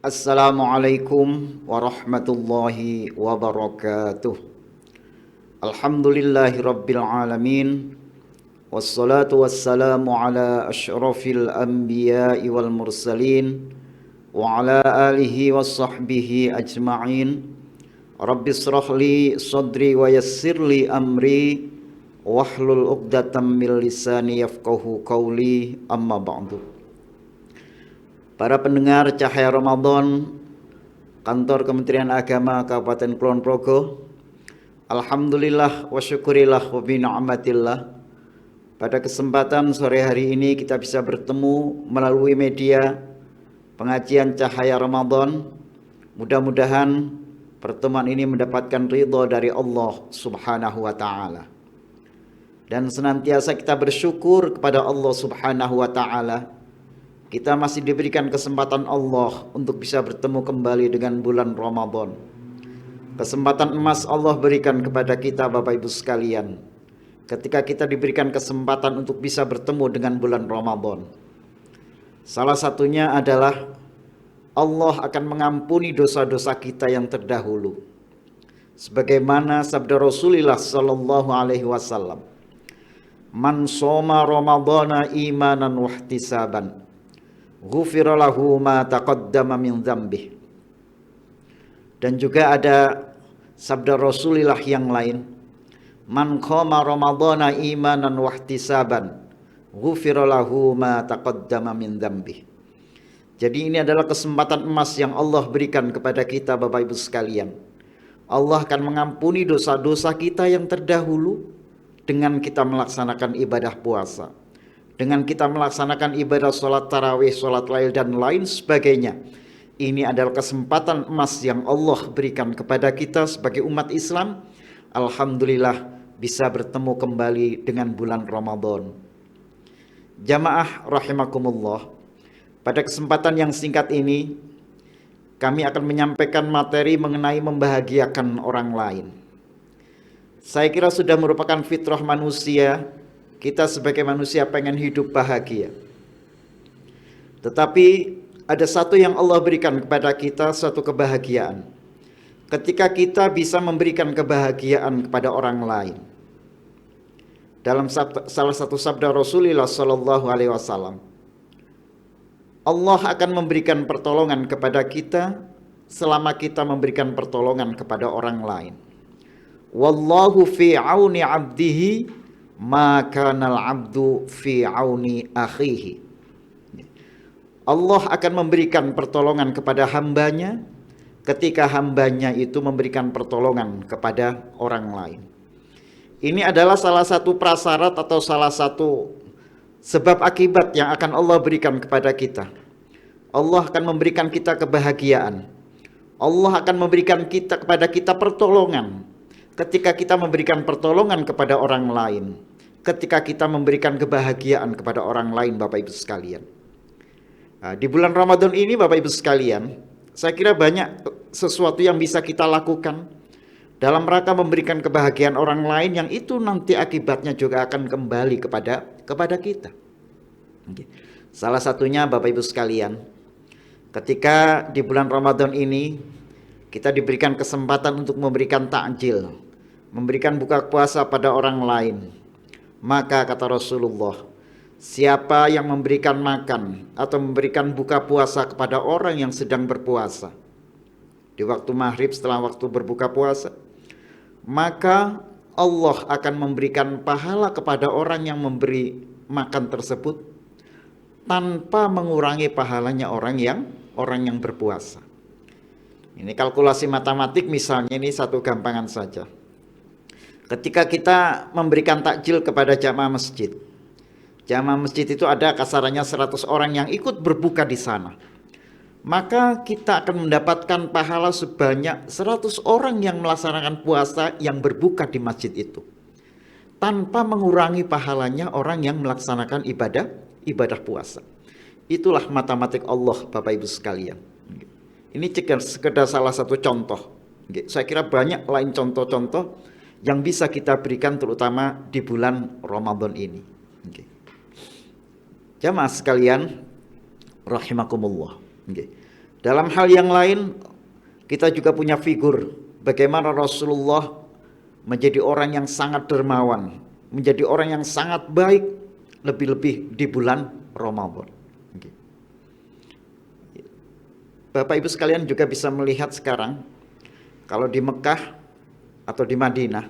Assalamualaikum warahmatullahi wabarakatuh. Alhamdulillahi rabbil alamin. Wassalatu wassalamu ala asyrafil anbiya'i wal mursalin wa ala alihi wa sahbihi ajma'in. Rabbi israh li sadri wa yassir li amri wahlul 'uqdatam min lisani yafqahu qawli, amma ba'du. Para pendengar Cahaya Ramadan, Kantor Kementerian Agama Kabupaten Kulon Progo, alhamdulillah wa syukurillah wa bi ni'matillah. Pada kesempatan sore hari ini kita bisa bertemu melalui media pengajian Cahaya Ramadan. Mudah-mudahan pertemuan ini mendapatkan ridha dari Allah Subhanahu wa taala. Dan senantiasa kita bersyukur kepada Allah Subhanahu wa taala. Kita masih diberikan kesempatan Allah untuk bisa bertemu kembali dengan bulan Ramadan. Kesempatan emas Allah berikan kepada kita Bapak Ibu sekalian, ketika kita diberikan kesempatan untuk bisa bertemu dengan bulan Ramadan. Salah satunya adalah Allah akan mengampuni dosa-dosa kita yang terdahulu. Sebagaimana sabda Rasulullah sallallahu alaihi wasallam, "Man shoma Ramadhana imanan wa ihtisaban, ghufira lahu ma taqaddama min dzambih." Dan juga ada sabda Rasulullah yang lain, "Man qama ramadhana imanan wa ihtisaban, ghufira lahu ma taqaddama min dzambih." Jadi ini adalah kesempatan emas yang Allah berikan kepada kita Bapak Ibu sekalian. Allah akan mengampuni dosa-dosa kita yang terdahulu dengan kita melaksanakan ibadah puasa, dengan kita melaksanakan ibadah sholat tarawih, sholat lail, dan lain sebagainya. Ini adalah kesempatan emas yang Allah berikan kepada kita sebagai umat Islam. Alhamdulillah bisa bertemu kembali dengan bulan Ramadan. Jamaah rahimakumullah, pada kesempatan yang singkat ini kami akan menyampaikan materi mengenai membahagiakan orang lain. Saya kira sudah merupakan fitrah manusia. Kita sebagai manusia pengen hidup bahagia. Tetapi ada satu yang Allah berikan kepada kita, suatu kebahagiaan. Ketika kita bisa memberikan kebahagiaan kepada orang lain. Dalam salah satu sabda Rasulullah sallallahu alaihi wasallam, Allah akan memberikan pertolongan kepada kita selama kita memberikan pertolongan kepada orang lain. Wallahu fi auni 'abdihi maka nal abdu fi auni akhihi. Allah akan memberikan pertolongan kepada hambanya ketika hambanya itu memberikan pertolongan kepada orang lain. Ini adalah salah satu prasyarat atau salah satu sebab akibat yang akan Allah berikan kepada kita. Allah akan memberikan kita kebahagiaan. Allah akan memberikan kepada kita pertolongan ketika kita memberikan pertolongan kepada orang lain, ketika kita memberikan kebahagiaan kepada orang lain Bapak Ibu sekalian. Nah, di bulan Ramadan ini Bapak Ibu sekalian, saya kira banyak sesuatu yang bisa kita lakukan dalam rangka memberikan kebahagiaan orang lain yang itu nanti akibatnya juga akan kembali kepada kita. Salah satunya Bapak Ibu sekalian, ketika di bulan Ramadan ini kita diberikan kesempatan untuk memberikan takjil, memberikan buka puasa pada orang lain. Maka kata Rasulullah, siapa yang memberikan makan atau memberikan buka puasa kepada orang yang sedang berpuasa di waktu maghrib setelah waktu berbuka puasa, maka Allah akan memberikan pahala kepada orang yang memberi makan tersebut tanpa mengurangi pahalanya orang yang berpuasa. Ini kalkulasi matematik misalnya, ini satu gampangan saja. Ketika kita memberikan takjil kepada jamaah masjid. Jamaah masjid itu ada kasarannya 100 orang yang ikut berbuka di sana. Maka kita akan mendapatkan pahala sebanyak 100 orang yang melaksanakan puasa yang berbuka di masjid itu. Tanpa mengurangi pahalanya orang yang melaksanakan ibadah puasa. Itulah matematik Allah Bapak Ibu sekalian. Ini sekedar salah satu contoh. Saya kira banyak lain contoh-contoh yang bisa kita berikan terutama di bulan Ramadan ini. Jamaah sekalian rahimakumullah. Dalam hal yang lain, kita juga punya figur bagaimana Rasulullah menjadi orang yang sangat dermawan, menjadi orang yang sangat baik, lebih-lebih di bulan Ramadan. Bapak Ibu sekalian juga bisa melihat sekarang, kalau di Mekah atau di Madinah,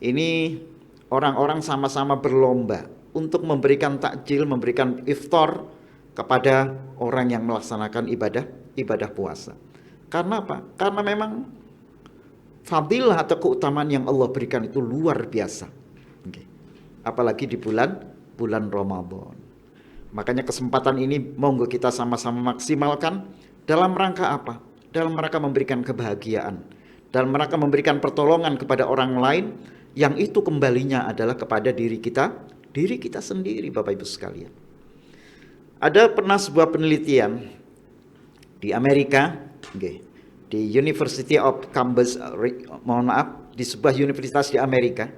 ini orang-orang sama-sama berlomba untuk memberikan takjil, memberikan iftar kepada orang yang melaksanakan ibadah puasa. Karena apa? Karena memang fadilah atau keutamaan yang Allah berikan itu luar biasa. Apalagi di bulan Ramadan. Makanya kesempatan ini monggo kita sama-sama maksimalkan dalam rangka apa? Dalam rangka memberikan kebahagiaan, dalam rangka memberikan pertolongan kepada orang lain, yang itu kembalinya adalah kepada diri kita sendiri, Bapak Ibu sekalian. Ada pernah sebuah penelitian di Amerika, di University of Cambridge, di sebuah universitas di Amerika,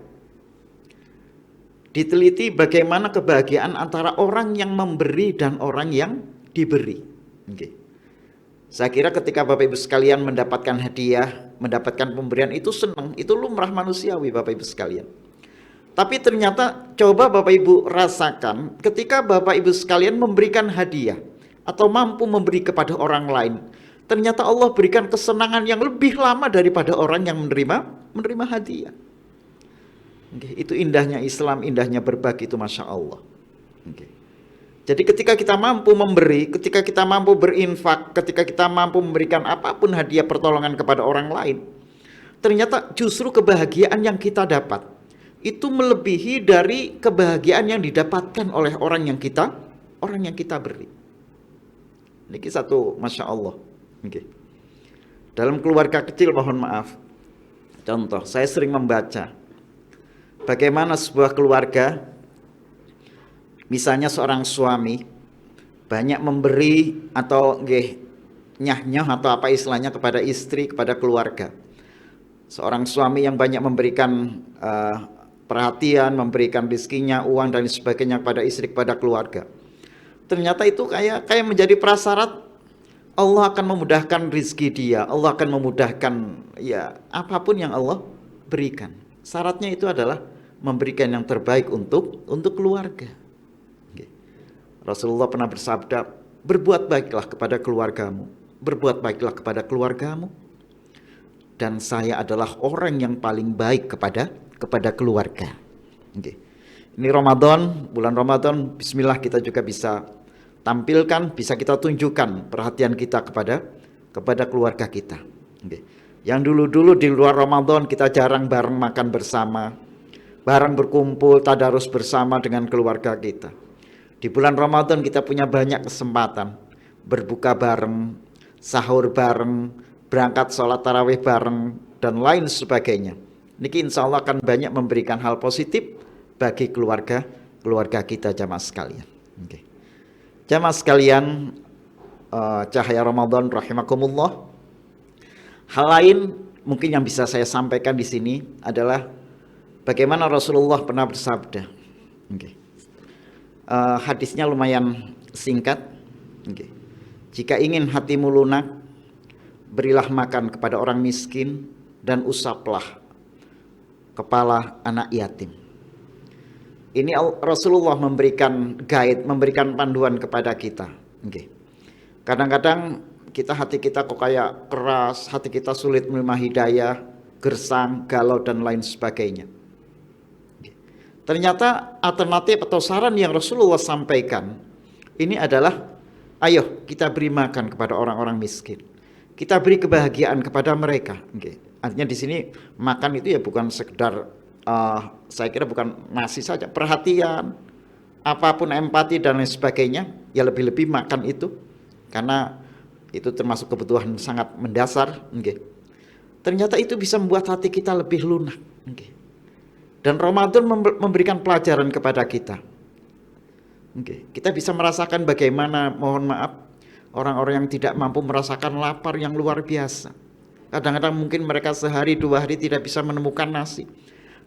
diteliti bagaimana kebahagiaan antara orang yang memberi dan orang yang diberi. Saya kira ketika Bapak Ibu sekalian mendapatkan hadiah, mendapatkan pemberian itu senang, itu lumrah manusiawi Bapak Ibu sekalian. Tapi ternyata coba Bapak Ibu rasakan ketika Bapak Ibu sekalian memberikan hadiah atau mampu memberi kepada orang lain, ternyata Allah berikan kesenangan yang lebih lama daripada orang yang menerima hadiah. Itu indahnya Islam, indahnya berbagi itu, Masya Allah. Jadi ketika kita mampu memberi, ketika kita mampu berinfak, ketika kita mampu memberikan apapun hadiah pertolongan kepada orang lain, ternyata justru kebahagiaan yang kita dapat itu melebihi dari kebahagiaan yang didapatkan oleh orang yang kita beri. Ini satu, Masya Allah. Dalam keluarga kecil, mohon maaf, contoh, saya sering membaca bagaimana sebuah keluarga, misalnya seorang suami banyak memberi atau nyah-nyah atau apa istilahnya kepada istri, kepada keluarga. Seorang suami yang banyak memberikan perhatian, memberikan rezekinya, uang dan sebagainya kepada istri, kepada keluarga. Ternyata itu kayak menjadi prasyarat Allah akan memudahkan rezeki dia, Allah akan memudahkan ya apapun yang Allah berikan. Syaratnya itu adalah memberikan yang terbaik untuk keluarga. Rasulullah pernah bersabda, berbuat baiklah kepada keluargamu, berbuat baiklah kepada keluargamu, dan saya adalah orang yang paling baik kepada keluarga. Ini Ramadan, bulan Ramadan, bismillah kita juga bisa tampilkan, bisa kita tunjukkan perhatian kita kepada keluarga kita. Yang dulu-dulu di luar Ramadan kita jarang bareng makan bersama, bareng berkumpul, tadarus bersama dengan keluarga kita. Di bulan Ramadan kita punya banyak kesempatan berbuka bareng, sahur bareng, berangkat sholat tarawih bareng, dan lain sebagainya. Niki insya Allah akan banyak memberikan hal positif bagi keluarga kita jamaah sekalian. Jamaah sekalian, cahaya Ramadan rahimakumullah. Hal lain mungkin yang bisa saya sampaikan di sini adalah bagaimana Rasulullah pernah bersabda. Hadisnya lumayan singkat. Jika ingin hatimu lunak, berilah makan kepada orang miskin dan usaplah kepala anak yatim. Ini Rasulullah memberikan guide, memberikan panduan kepada kita. Kadang-kadang hati kita kok kayak keras, hati kita sulit menerima hidayah, gersang, galau dan lain sebagainya. Ternyata alternatif atau saran yang Rasulullah sampaikan ini adalah, ayo kita beri makan kepada orang-orang miskin, kita beri kebahagiaan kepada mereka. Artinya di sini makan itu ya bukan sekedar saya kira bukan nasi saja, perhatian, apapun empati dan lain sebagainya, ya lebih-lebih makan itu karena itu termasuk kebutuhan sangat mendasar. Ternyata itu bisa membuat hati kita lebih lunak. Dan Ramadan memberikan pelajaran kepada kita. Kita bisa merasakan bagaimana, mohon maaf, orang-orang yang tidak mampu merasakan lapar yang luar biasa. Kadang-kadang mungkin mereka sehari 2 hari tidak bisa menemukan nasi,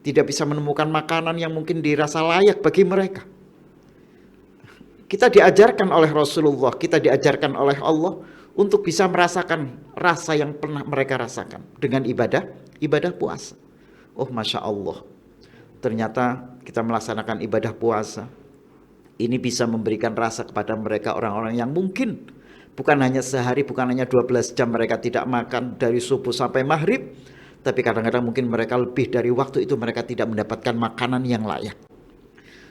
tidak bisa menemukan makanan yang mungkin dirasa layak bagi mereka. Kita diajarkan oleh Rasulullah, kita diajarkan oleh Allah untuk bisa merasakan rasa yang pernah mereka rasakan dengan ibadah puasa. Oh Masya Allah, ternyata kita melaksanakan ibadah puasa ini bisa memberikan rasa kepada mereka, orang-orang yang mungkin bukan hanya sehari, bukan hanya 12 jam mereka tidak makan dari subuh sampai maghrib, tapi kadang-kadang mungkin mereka lebih dari waktu itu mereka tidak mendapatkan makanan yang layak.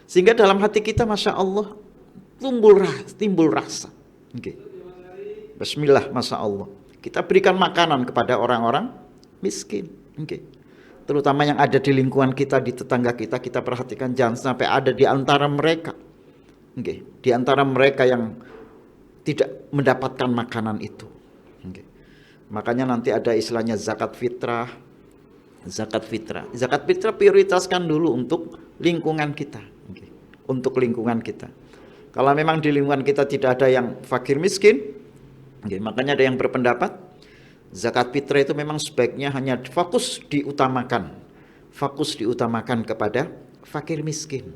Sehingga dalam hati kita Masya Allah timbul rasa. Okay. Bismillah, Masya Allah. Kita berikan makanan kepada orang-orang miskin. Okay. Terutama yang ada di lingkungan kita, di tetangga kita, kita perhatikan jangan sampai ada di antara mereka. Okay. Di antara mereka yang tidak mendapatkan makanan itu. Okay. Makanya nanti ada istilahnya zakat fitrah. Zakat fitrah prioritaskan dulu untuk lingkungan kita. Okay. Untuk lingkungan kita. Kalau memang di lingkungan kita tidak ada yang fakir miskin, okay, makanya ada yang berpendapat zakat fitrah itu memang sebaiknya hanya fokus diutamakan kepada fakir miskin,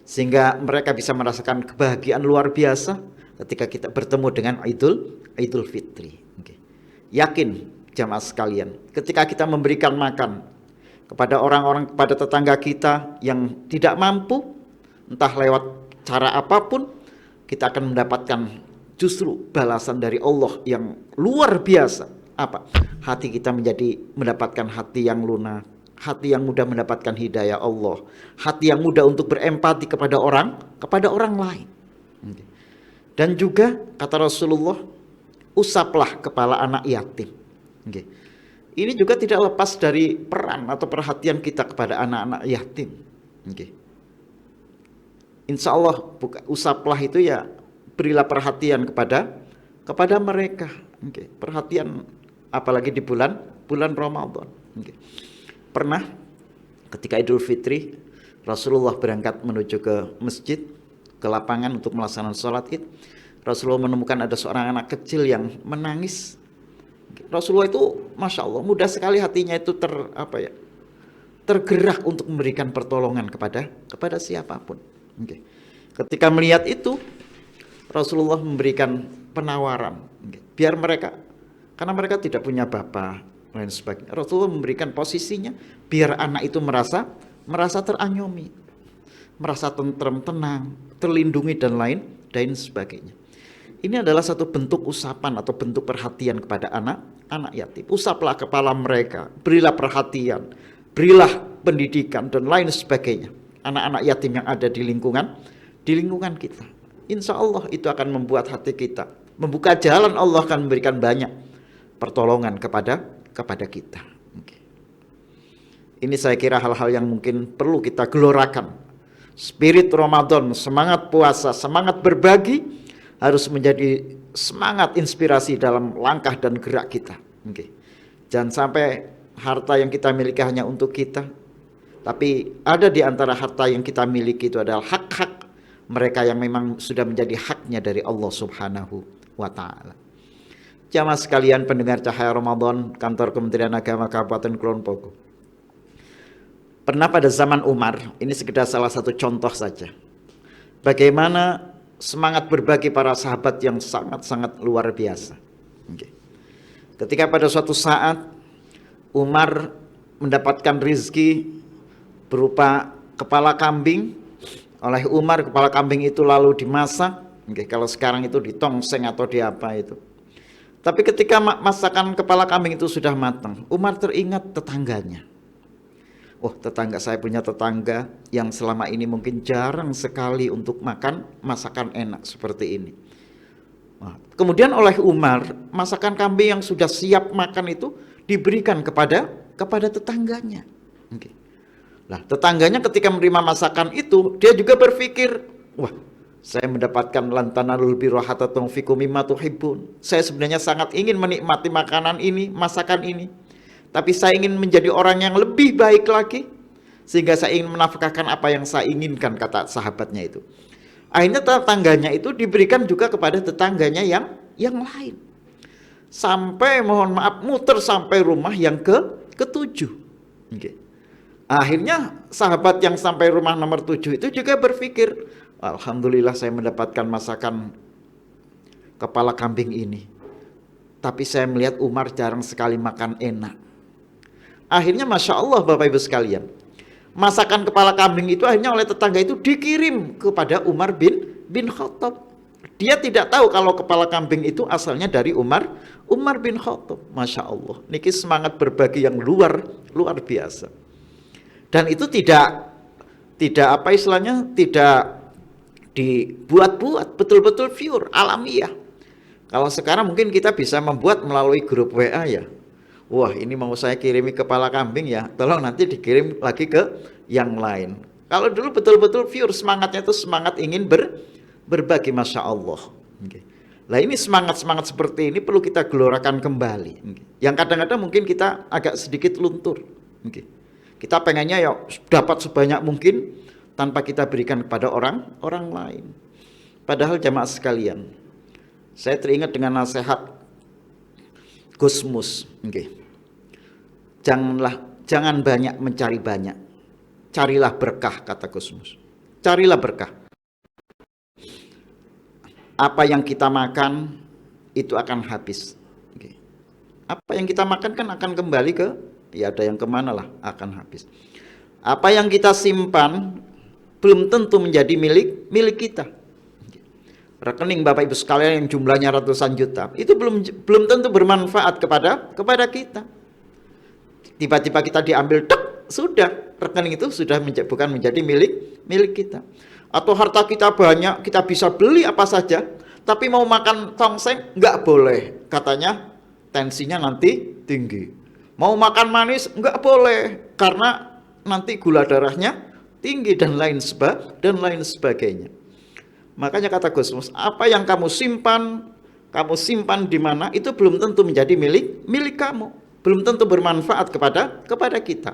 sehingga mereka bisa merasakan kebahagiaan luar biasa ketika kita bertemu dengan Idul Fitri. Okay. Yakin jamaah sekalian, ketika kita memberikan makan kepada orang-orang, kepada tetangga kita yang tidak mampu, entah lewat cara apapun, kita akan mendapatkan justru balasan dari Allah yang luar biasa. Apa? Hati kita mendapatkan hati yang lunak, hati yang mudah mendapatkan hidayah Allah, hati yang mudah untuk berempati kepada orang lain. Dan juga kata Rasulullah, usaplah kepala anak yatim. Ini juga tidak lepas dari peran atau perhatian kita kepada anak-anak yatim. Insya Allah usaplah itu ya, berilah perhatian kepada mereka. Perhatian apalagi di bulan Ramadan. Pernah ketika Idul Fitri Rasulullah berangkat menuju ke masjid, ke lapangan untuk melaksanakan sholat Id. Rasulullah menemukan ada seorang anak kecil yang menangis. Rasulullah itu Masya Allah mudah sekali hatinya itu tergerak untuk memberikan pertolongan kepada siapapun. Ketika melihat itu Rasulullah memberikan penawaran biar mereka, karena mereka tidak punya bapak lain sebagainya, Rasulullah memberikan posisinya biar anak itu merasa teranyomi, merasa tentrem, tenang, terlindungi dan lain sebagainya. Ini adalah satu bentuk usapan atau bentuk perhatian kepada anak yatim. Usaplah kepala mereka, berilah perhatian, berilah pendidikan dan lain sebagainya. Anak-anak yatim yang ada di lingkungan kita. Insya Allah itu akan membuat hati kita membuka jalan, Allah akan memberikan banyak pertolongan kepada kita. Ini saya kira hal-hal yang mungkin perlu kita gelorakan. Spirit Ramadan, semangat puasa, semangat berbagi harus menjadi semangat inspirasi dalam langkah dan gerak kita. Jangan sampai harta yang kita miliki hanya untuk kita, tapi ada di antara harta yang kita miliki itu adalah hak-hak mereka yang memang sudah menjadi haknya dari Allah Subhanahu wa Ta'ala. Jamaah sekalian pendengar Cahaya Ramadan, Kantor Kementerian Agama Kabupaten Kulon Progo. Pernah pada zaman Umar, ini sekedar salah satu contoh saja, bagaimana semangat berbagi para sahabat yang sangat-sangat luar biasa. Ketika pada suatu saat Umar mendapatkan rizki berupa kepala kambing. Oleh Umar kepala kambing itu lalu dimasak. Kalau sekarang itu ditongseng atau di apa itu. Tapi ketika masakan kepala kambing itu sudah matang, Umar teringat tetangganya. Oh, tetangga saya punya tetangga yang selama ini mungkin jarang sekali untuk makan masakan enak seperti ini. Nah, kemudian oleh Umar masakan kambing yang sudah siap makan itu diberikan kepada tetangganya. Nah, tetangganya ketika menerima masakan itu, dia juga berpikir, wah, saya mendapatkan lantanalul birra hatta tunfiqu mimma tuhibbun. Saya sebenarnya sangat ingin menikmati makanan ini, masakan ini. Tapi saya ingin menjadi orang yang lebih baik lagi, sehingga saya ingin menafkahkan apa yang saya inginkan, kata sahabatnya itu. Akhirnya tetangganya itu diberikan juga kepada tetangganya yang lain. Sampai mohon maaf muter sampai rumah yang ketujuh. Akhirnya sahabat yang sampai rumah nomor 7 itu juga berpikir, alhamdulillah saya mendapatkan masakan kepala kambing ini. tapi saya melihat Umar jarang sekali makan enak. Akhirnya Masya Allah Bapak Ibu sekalian, masakan kepala kambing itu akhirnya oleh tetangga itu dikirim kepada Umar bin Khattab. Dia tidak tahu kalau kepala kambing itu asalnya dari Umar bin Khattab. Masya Allah, niki semangat berbagi yang luar biasa. Dan itu tidak apa istilahnya, tidak dibuat-buat, betul-betul pure, alamiah. Kalau sekarang mungkin kita bisa membuat melalui grup WA ya. Wah, ini mau saya kirimi kepala kambing ya, tolong nanti dikirim lagi ke yang lain. Kalau dulu betul-betul pure, semangatnya itu semangat ingin berbagi, Masya Allah. Nah ini semangat seperti ini perlu kita gelorakan kembali. Yang kadang-kadang mungkin kita agak sedikit luntur. Kita pengennya ya dapat sebanyak mungkin tanpa kita berikan kepada orang lain. Padahal jamaah sekalian, saya teringat dengan nasihat Gusmus. Jangan banyak mencari banyak, carilah berkah, kata Gusmus. Carilah berkah. Apa yang kita makan itu akan habis. Apa yang kita makan kan akan kembali ke, ya ada yang kemana lah, akan habis. Apa yang kita simpan belum tentu menjadi milik kita. Rekening Bapak Ibu sekalian yang jumlahnya ratusan juta itu belum tentu bermanfaat kepada kita. Tiba-tiba kita diambil, sudah rekening itu sudah bukan menjadi milik kita. Atau harta kita banyak, kita bisa beli apa saja, tapi mau makan tongseng nggak boleh, katanya tensinya nanti tinggi. Mau makan manis nggak boleh karena nanti gula darahnya tinggi dan lain sebagainya. Makanya kata Gusmus, apa yang kamu simpan di mana itu belum tentu menjadi milik kamu, belum tentu bermanfaat kepada kita.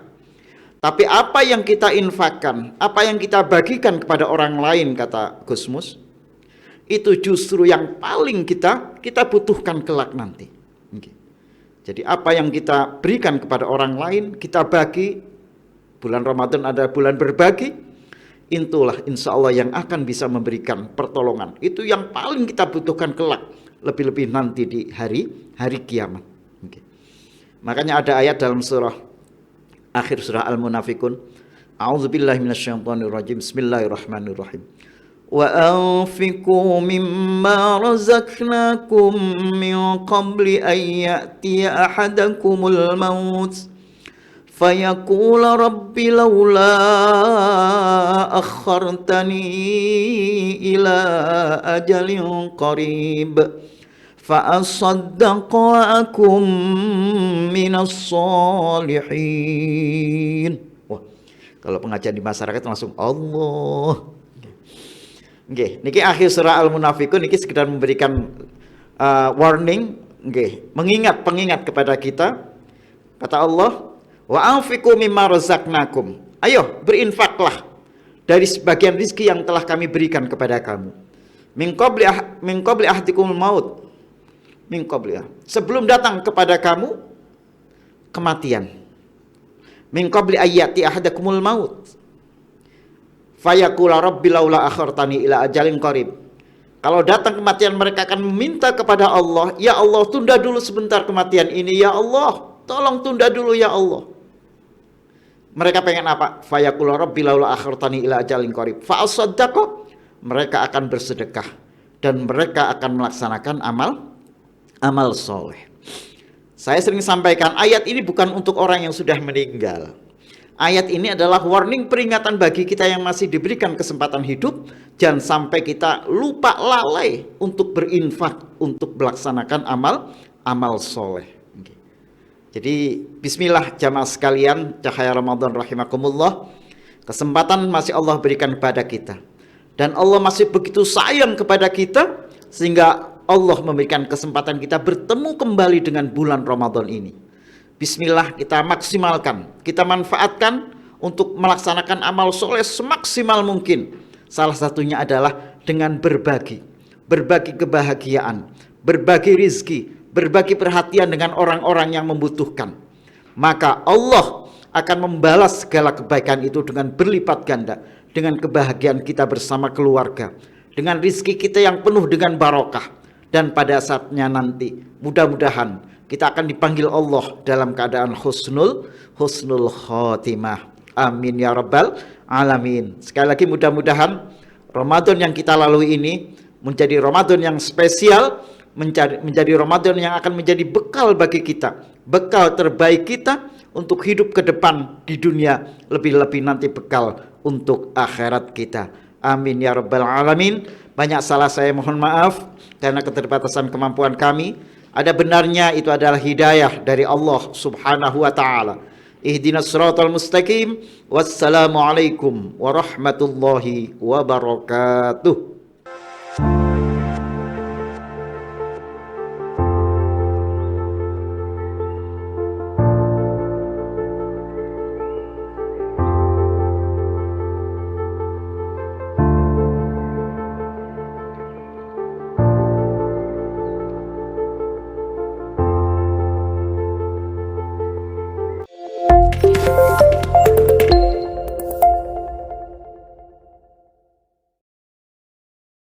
Tapi apa yang kita infakkan, apa yang kita bagikan kepada orang lain, kata Gusmus, itu justru yang paling kita butuhkan kelak nanti. Jadi apa yang kita berikan kepada orang lain, kita bagi. Bulan Ramadan adalah bulan berbagi. Itulah insya Allah yang akan bisa memberikan pertolongan. Itu yang paling kita butuhkan kelak, lebih-lebih nanti di hari kiamat. Makanya ada ayat dalam akhir surah Al-Munafikun, A'udzubillahi minasyaitonirrajim, Bismillahirrahmanirrahim. Wa anfiqu mimma razaqnakum min qabli an ya'tiya ahadakumul maut فيقول رب لولا أخرتني إلى أجل قريب فأصدق وأكن من الصالحين. Wah, kalau pengajian di masyarakat langsung Allah. Niki akhir surah Al-Munafikun niki sekedar memberikan warning, pengingat kepada kita. Kata Allah, wa anfiqu mimma razaqnakum. Ayo berinfaklah dari sebagian rizki yang telah kami berikan kepada kamu. Min qabli ahdikumul maut. Min qabli, sebelum datang kepada kamu kematian. Min qabli ayyati ahadakumul maut. Fayaqula rabbi laula akhartani ila ajalin qarib. Kalau datang kematian mereka akan meminta kepada Allah, ya Allah tunda dulu sebentar kematian ini, ya Allah tolong tunda dulu ya Allah. Mereka pengen apa? Fayaqul rabbi laula akhartani ila ajalin qarib fa asaddaqu. Mereka akan bersedekah dan mereka akan melaksanakan amal soleh. Saya sering sampaikan, ayat ini bukan untuk orang yang sudah meninggal. Ayat ini adalah warning, peringatan bagi kita yang masih diberikan kesempatan hidup. Jangan sampai kita lupa, lalai untuk berinfak, untuk melaksanakan amal soleh. Jadi bismillah jamaah sekalian, cahaya Ramadan rahimakumullah. Kesempatan masih Allah berikan kepada kita. Dan Allah masih begitu sayang kepada kita, sehingga Allah memberikan kesempatan kita bertemu kembali dengan bulan Ramadan ini. Bismillah, kita maksimalkan, kita manfaatkan untuk melaksanakan amal soleh semaksimal mungkin. Salah satunya adalah dengan berbagi kebahagiaan, berbagi rizki, berbagi perhatian dengan orang-orang yang membutuhkan. Maka Allah akan membalas segala kebaikan itu dengan berlipat ganda, dengan kebahagiaan kita bersama keluarga, dengan rizki kita yang penuh dengan barokah, Dan pada saatnya nanti mudah-mudahan kita akan dipanggil Allah dalam keadaan husnul khotimah. Amin ya rabbal alamin. Sekali lagi mudah-mudahan Ramadan yang kita lalui ini menjadi Ramadan yang spesial, menjadi Ramadan yang akan menjadi bekal bagi kita, bekal terbaik kita untuk hidup ke depan di dunia, lebih-lebih nanti bekal untuk akhirat kita. Amin ya rabbal alamin. Banyak salah saya mohon maaf karena keterbatasan kemampuan kami. Ada benarnya itu adalah hidayah dari Allah Subhanahu wa taala. Ihdinas siratal mustaqim. Wassalamualaikum warahmatullahi wabarakatuh.